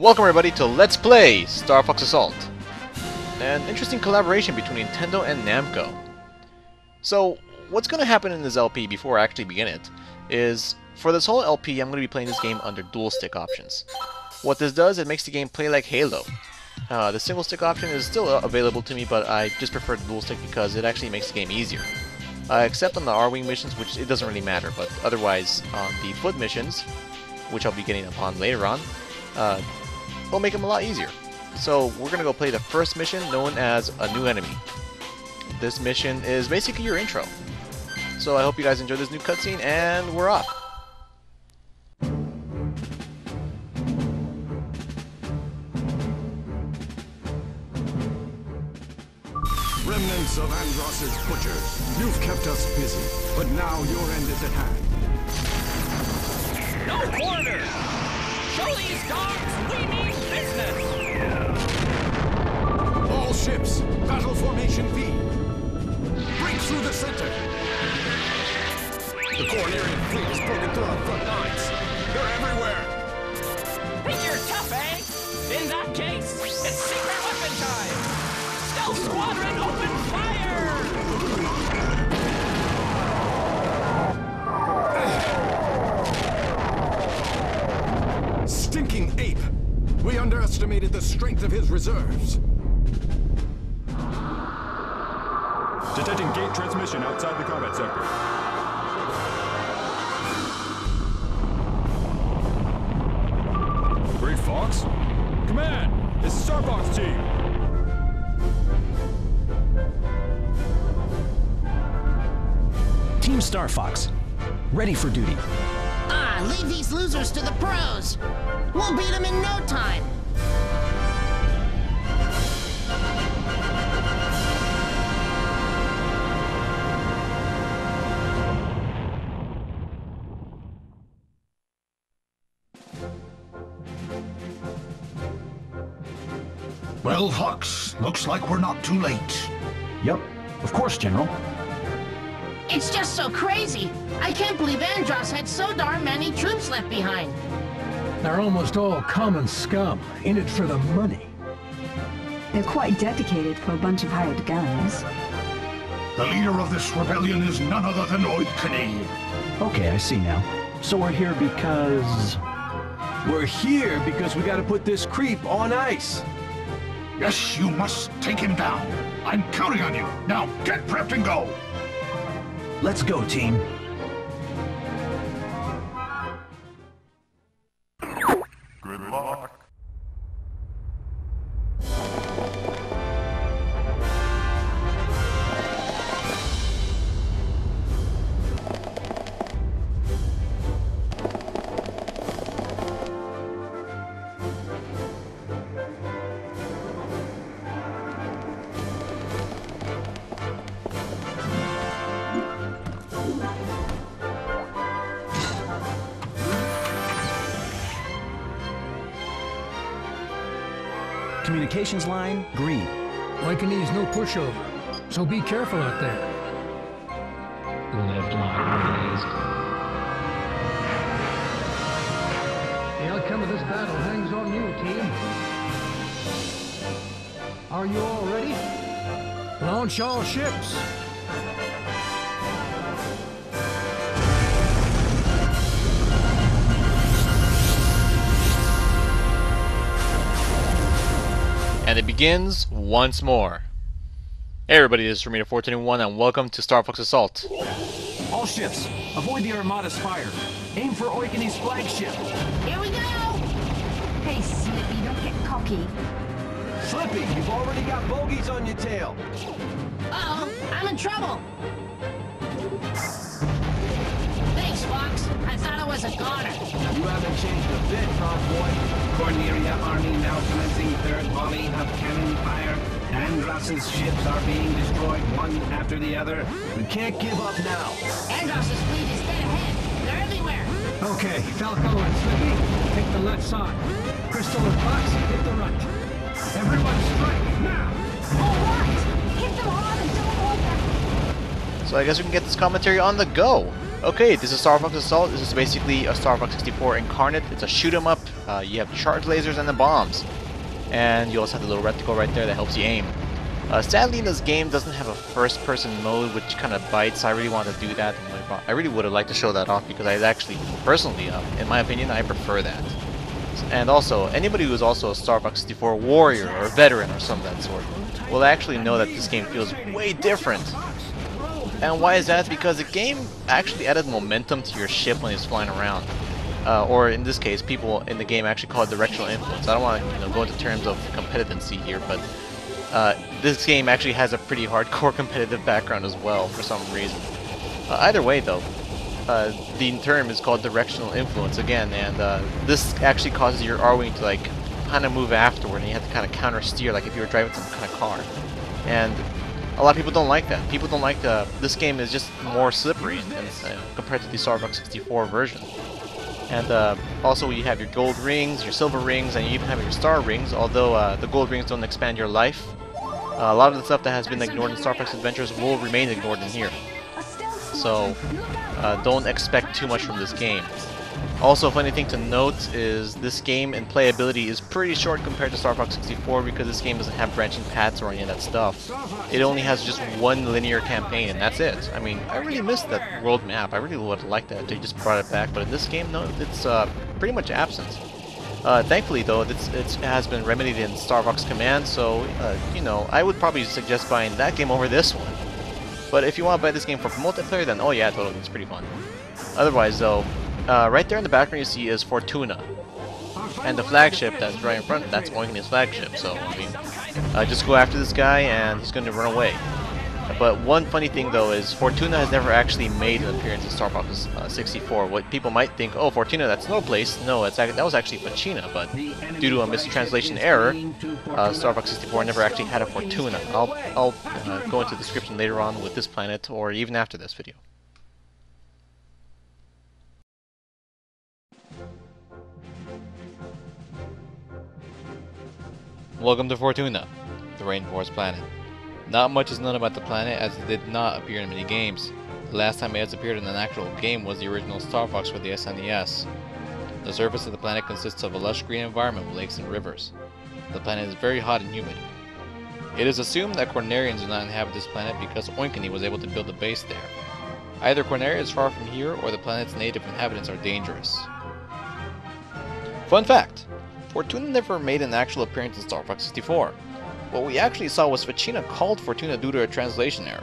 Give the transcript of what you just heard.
Welcome everybody to Let's Play Star Fox Assault, an interesting collaboration between Nintendo and Namco. So, what's going to happen in this LP before I actually begin it, is for this whole LP I'm going to be playing this game under dual stick options. What this does, it makes the game play like Halo. The single stick option is still available to me, but I just prefer the dual stick because it actually makes the game easier. Except on the R-Wing missions, which it doesn't really matter, but otherwise on the foot missions, which I'll be getting upon later on, will make them a lot easier. So we're going to go play the first mission, known as A New Enemy. This mission is basically your intro. So I hope you guys enjoy this new cutscene, and we're off. Remnants of Andross's butchers. You've kept us busy, but now your end is at hand. No quarter! Show these dogs we mean business! All ships, battle formation V. Break through the center. The Cornerian fleet has broken through our front lines. They're everywhere. Think you're tough, eh? In that case, it's secret weapon time! Stealth Squadron, open fire! Stinking ape! We underestimated the strength of his reserves. Detecting gate transmission outside the combat sector. Great Fox? Command! This is Star Fox team! Team Star Fox, ready for duty. Leave these losers to the pros. We'll beat them in no time. Well, Hux, looks like we're not too late. Yep, of course, General. It's just so crazy. I can't believe Andross had so darn many troops left behind. They're almost all common scum, in it for the money. They're quite dedicated for a bunch of hired guns. The leader of this rebellion is none other than Oidkani. Okay, I see now. So we're here because... We're here because we gotta put this creep on ice. Yes, you must take him down. I'm counting on you. Now, get prepped and go. Let's go, team. Good luck. Communications line, green. Oikonee's no pushover, so be careful out there. Left line raised. The outcome of this battle hangs on you, team. Are you all ready? Launch all ships. And it begins once more. Hey everybody, this is Ramita 421 and welcome to Star Fox Assault. All ships, avoid the Armada's fire. Aim for Oikonee's flagship. Here we go! Hey, Slippy, don't get cocky. Slippy, you've already got bogeys on your tail. Uh-oh, I'm in trouble. Thanks, Fox. I thought it was a goner. You haven't changed a bit, convoy. Corneria Army now commencing third volley of cannon fire. Andross's ships are being destroyed one after the other. We can't give up now. Andross's fleet is dead ahead. They're everywhere. Okay, Falco and Slippy, take the left side. Crystal and Fox, hit the right. Everyone strike, now! All right! Hit them hard and don't hold them! So I guess we can get this commentary on the go. Okay, this is Star Fox Assault. This is basically a Star Fox 64 incarnate. It's a shoot 'em up. You have charge lasers and the bombs. And you also have the little reticle right there that helps you aim. Sadly, this game doesn't have a first-person mode, which kind of bites. I really want to do that. I really would have liked to show that off because I actually, personally, in my opinion, I prefer that. And also, anybody who's also a Star Fox 64 warrior or veteran or some of that sort will actually know that this game feels way different. And why is that? Because the game actually added momentum to your ship when it's flying around. Or in this case, people in the game actually call it directional influence. I don't want to go into terms of competitency here, but this game actually has a pretty hardcore competitive background as well for some reason. Either way though, the term is called directional influence again, and this actually causes your R-Wing to like kind of move afterward, and you have to kind of counter steer like if you were driving some kind of car. And a lot of people don't like that. People don't like this game is just more slippery compared to the Star Fox 64 version. And also you have your gold rings, your silver rings, and you even have your star rings, although the gold rings don't expand your life. A lot of the stuff that has been ignored in Star Fox Adventures will remain ignored in here. So don't expect too much from this game. Also, a funny thing to note is this game in playability is pretty short compared to Star Fox 64 because this game doesn't have branching paths or any of that stuff. It only has just one linear campaign, and that's it. I mean, I really missed that world map. I really would have liked that if they just brought it back, but in this game, no, it's pretty much absent. Thankfully, though, it has been remedied in Star Fox Command, so, you know, I would probably suggest buying that game over this one. But if you want to buy this game for multiplayer, then oh yeah, totally, it's pretty fun. Otherwise, though, right there in the background you see is Fortuna. And the flagship that's right in front, that's Oinkin's flagship, so, I mean, just go after this guy and he's going to run away. But one funny thing though is Fortuna has never actually made an appearance in Star Fox 64. What people might think, oh, Fortuna, that's Snowplace. No, that was actually Fachina, but due to a mistranslation error, Star Fox 64 never actually had a Fortuna. I'll go into the description later on with this planet, or even after this video. Welcome to Fortuna, the Rainforest planet. Not much is known about the planet as it did not appear in many games. The last time it has appeared in an actual game was the original Star Fox for the SNES. The surface of the planet consists of a lush green environment with lakes and rivers. The planet is very hot and humid. It is assumed that Cornerians do not inhabit this planet because Oinkiny was able to build a base there. Either Corneria is far from here or the planet's native inhabitants are dangerous. Fun fact! Fortuna never made an actual appearance in Star Fox 64. What we actually saw was Fachina called Fortuna due to a translation error.